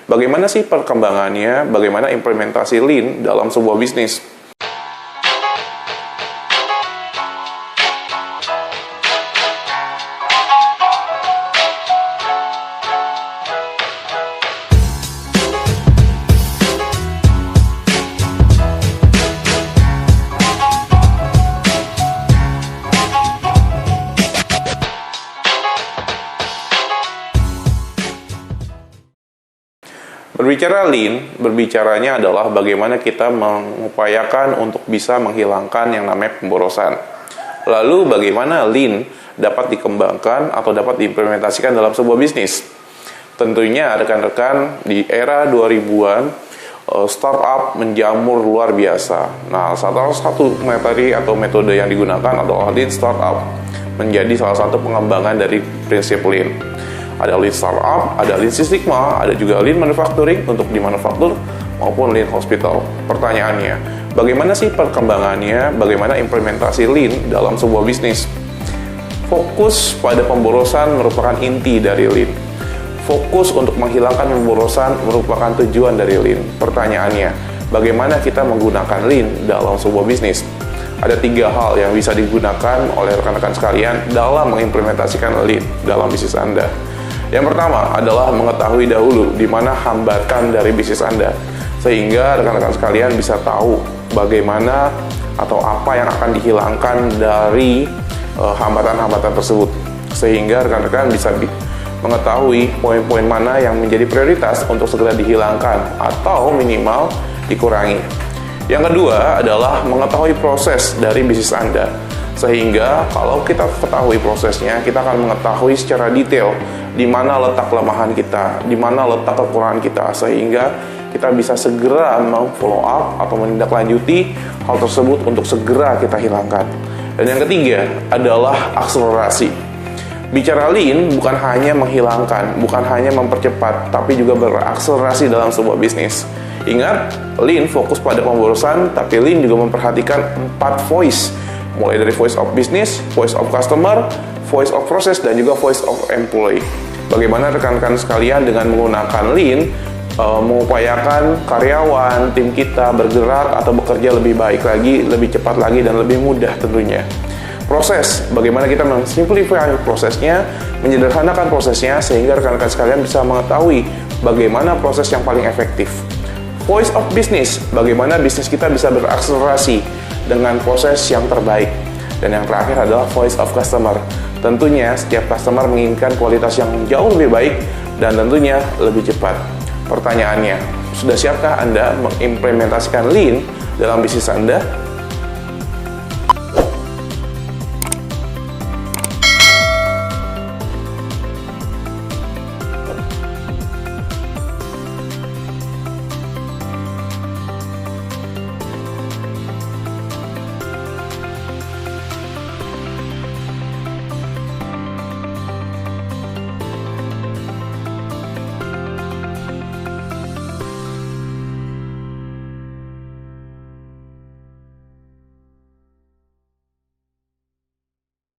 Bagaimana sih perkembangannya, bagaimana implementasi Lean dalam sebuah bisnis? Berbicara Lean, berbicaranya adalah bagaimana kita mengupayakan untuk bisa menghilangkan yang namanya pemborosan. Lalu bagaimana Lean dapat dikembangkan atau dapat diimplementasikan dalam sebuah bisnis? Tentunya rekan-rekan di era 2000-an, startup menjamur luar biasa. Nah, salah satu materi atau metode yang digunakan adalah Lean Startup, menjadi salah satu pengembangan dari prinsip Lean. Ada Lean Startup, ada Lean Six Sigma, ada juga Lean Manufacturing untuk di manufaktur maupun Lean Hospital. Pertanyaannya, bagaimana sih perkembangannya, bagaimana implementasi Lean dalam sebuah bisnis? Fokus pada pemborosan merupakan inti dari Lean. Fokus untuk menghilangkan pemborosan merupakan tujuan dari Lean. Pertanyaannya, bagaimana kita menggunakan Lean dalam sebuah bisnis? Ada 3 hal yang bisa digunakan oleh rekan-rekan sekalian dalam mengimplementasikan Lean dalam bisnis Anda. Yang pertama adalah mengetahui dahulu di mana hambatan dari bisnis Anda, sehingga rekan-rekan sekalian bisa tahu bagaimana atau apa yang akan dihilangkan dari hambatan-hambatan tersebut, sehingga rekan-rekan bisa mengetahui poin-poin mana yang menjadi prioritas untuk segera dihilangkan atau minimal dikurangi. Yang kedua adalah mengetahui proses dari bisnis Anda, sehingga kalau kita ketahui prosesnya, kita akan mengetahui secara detail di mana letak kelemahan kita, di mana letak kekurangan kita, sehingga kita bisa segera follow up atau menindaklanjuti hal tersebut untuk segera kita hilangkan. Dan yang ketiga adalah akselerasi. Bicara Lean bukan hanya menghilangkan, bukan hanya mempercepat, tapi juga berakselerasi dalam sebuah bisnis. Ingat, Lean fokus pada pemborosan, tapi Lean juga memperhatikan 4 voice, mulai dari voice of business, voice of customer, voice of process, dan juga voice of employee. Bagaimana rekan-rekan sekalian dengan menggunakan Lean mengupayakan karyawan, tim kita bergerak atau bekerja lebih baik lagi, lebih cepat lagi, dan lebih mudah tentunya. Proses, bagaimana kita mensimplify prosesnya, menyederhanakan prosesnya, sehingga rekan-rekan sekalian bisa mengetahui bagaimana proses yang paling efektif. Voice of business, bagaimana bisnis kita bisa berakselerasi dengan proses yang terbaik. Dan yang terakhir adalah voice of customer. Tentunya setiap customer menginginkan kualitas yang jauh lebih baik dan tentunya lebih cepat. Pertanyaannya, sudah siapkah Anda mengimplementasikan Lean dalam bisnis Anda?